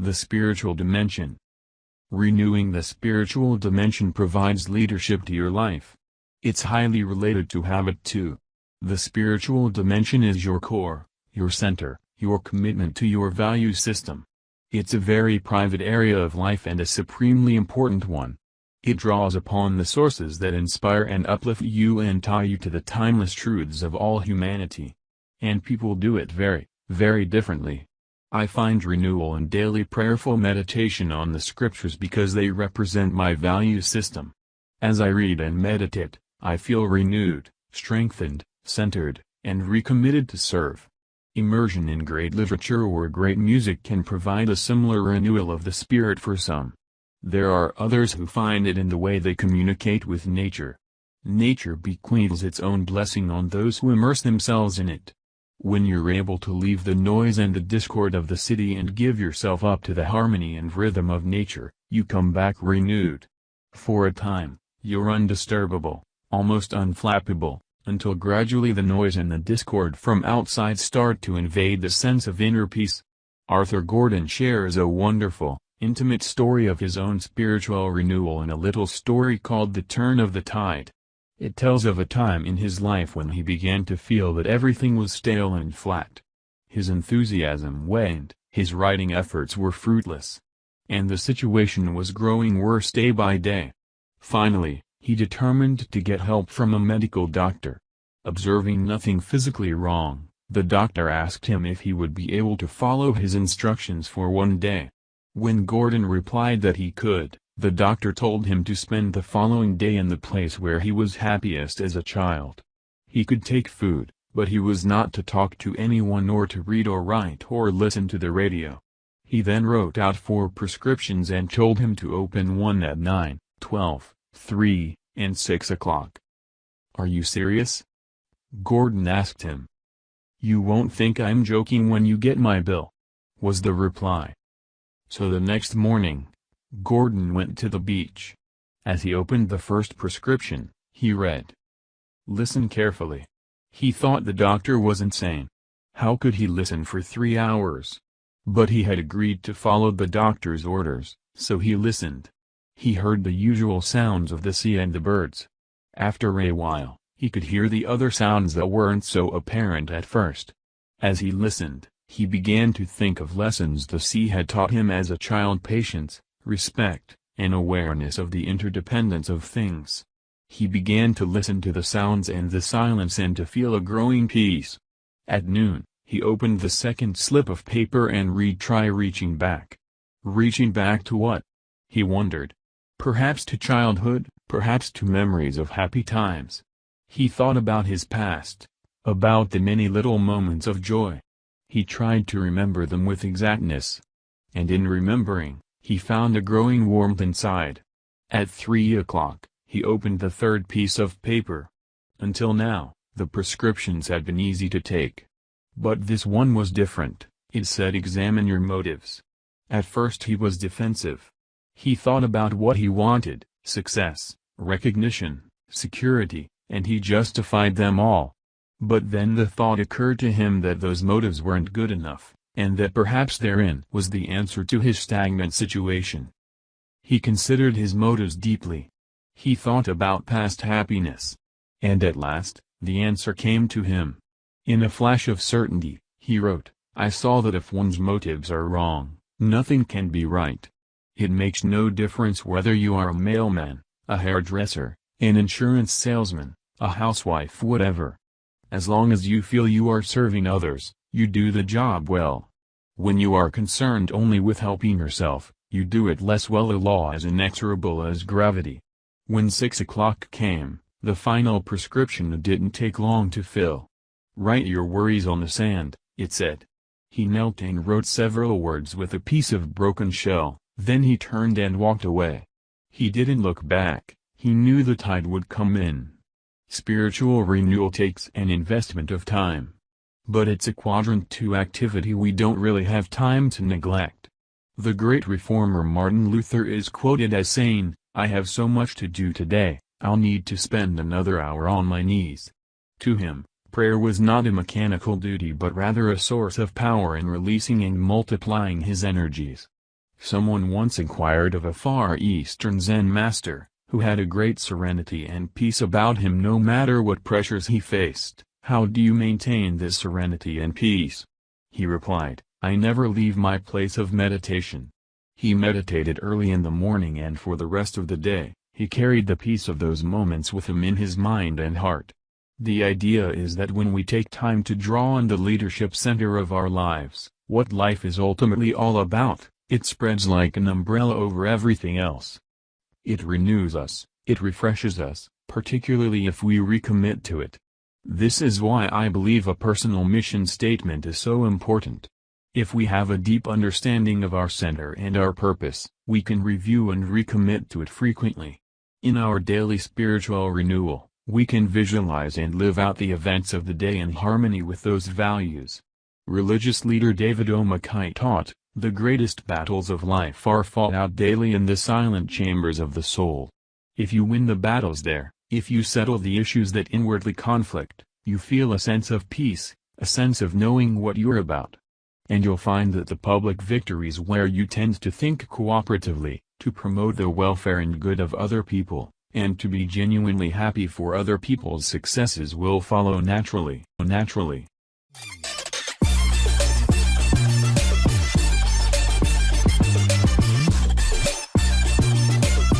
The spiritual dimension. Renewing the spiritual dimension provides leadership to your life. It's highly related to habit too. The spiritual dimension is your core, your center, your commitment to your value system. It's a very private area of life and a supremely important one. It draws upon the sources that inspire and uplift you and tie you to the timeless truths of all humanity. And people do it very, very differently. I find renewal in daily prayerful meditation on the scriptures because they represent my value system. As I read and meditate, I feel renewed, strengthened, centered, and recommitted to serve. Immersion in great literature or great music can provide a similar renewal of the spirit for some. There are others who find it in the way they communicate with nature. Nature bequeaths its own blessing on those who immerse themselves in it. When you're able to leave the noise and the discord of the city and give yourself up to the harmony and rhythm of nature, you come back renewed. For a time, you're undisturbable, almost unflappable, until gradually the noise and the discord from outside start to invade the sense of inner peace. Arthur Gordon shares a wonderful, intimate story of his own spiritual renewal in a little story called The Turn of the Tide. It tells of a time in his life when he began to feel that everything was stale and flat. His enthusiasm waned, his writing efforts were fruitless. And the situation was growing worse day by day. Finally, he determined to get help from a medical doctor. Observing nothing physically wrong, the doctor asked him if he would be able to follow his instructions for one day. When Gordon replied that he could, the doctor told him to spend the following day in the place where he was happiest as a child. He could take food, but he was not to talk to anyone or to read or write or listen to the radio. He then wrote out 4 prescriptions and told him to open one at 9, 12, 3, and 6 o'clock. "Are you serious?" Gordon asked him. "You won't think I'm joking when you get my bill," was the reply. So the next morning, Gordon went to the beach. As he opened the first prescription, he read. Listen carefully. He thought the doctor was insane. How could he listen for 3 hours? But he had agreed to follow the doctor's orders, so he listened. He heard the usual sounds of the sea and the birds. After a while, he could hear the other sounds that weren't so apparent at first. As he listened, he began to think of lessons the sea had taught him as a child: patience, respect, and awareness of the interdependence of things. He began to listen to the sounds and the silence and to feel a growing peace. At noon, he opened the second slip of paper and reaching back. Reaching back to what? He wondered. Perhaps to childhood, perhaps to memories of happy times. He thought about his past, about the many little moments of joy. He tried to remember them with exactness. And in remembering, he found a growing warmth inside. At 3 o'clock, he opened the third piece of paper. Until now, the prescriptions had been easy to take. But this one was different. It said examine your motives. At first he was defensive. He thought about what he wanted: success, recognition, security, and he justified them all. But then the thought occurred to him that those motives weren't good enough, and that perhaps therein was the answer to his stagnant situation. He considered his motives deeply. He thought about past happiness. And at last, the answer came to him. In a flash of certainty, he wrote, I saw that if one's motives are wrong, nothing can be right. It makes no difference whether you are a mailman, a hairdresser, an insurance salesman, a housewife, whatever. As long as you feel you are serving others, you do the job well. When you are concerned only with helping yourself, you do it less well. A law as inexorable as gravity. When 6 o'clock came, the final prescription didn't take long to fill. Write your worries on the sand, it said. He knelt and wrote several words with a piece of broken shell, then he turned and walked away. He didn't look back. He knew the tide would come in. Spiritual renewal takes an investment of time. But it's a quadrant 2 activity we don't really have time to neglect. The great reformer Martin Luther is quoted as saying, I have so much to do today, I'll need to spend another hour on my knees. To him, prayer was not a mechanical duty but rather a source of power in releasing and multiplying his energies. Someone once inquired of a Far Eastern Zen master, who had a great serenity and peace about him no matter what pressures he faced, "How do you maintain this serenity and peace?" He replied, "I never leave my place of meditation." He meditated early in the morning, and for the rest of the day, he carried the peace of those moments with him in his mind and heart. The idea is that when we take time to draw on the leadership center of our lives, what life is ultimately all about, it spreads like an umbrella over everything else. It renews us, it refreshes us, particularly if we recommit to it. This is why I believe a personal mission statement is so important. If we have a deep understanding of our center and our purpose, we can review and recommit to it frequently. In our daily spiritual renewal, we can visualize and live out the events of the day in harmony with those values. Religious leader David O. McKay taught, "The greatest battles of life are fought out daily in the silent chambers of the soul." If you win the battles there, if you settle the issues that inwardly conflict, you feel a sense of peace, a sense of knowing what you're about. And you'll find that the public victories where you tend to think cooperatively, to promote the welfare and good of other people, and to be genuinely happy for other people's successes will follow naturally.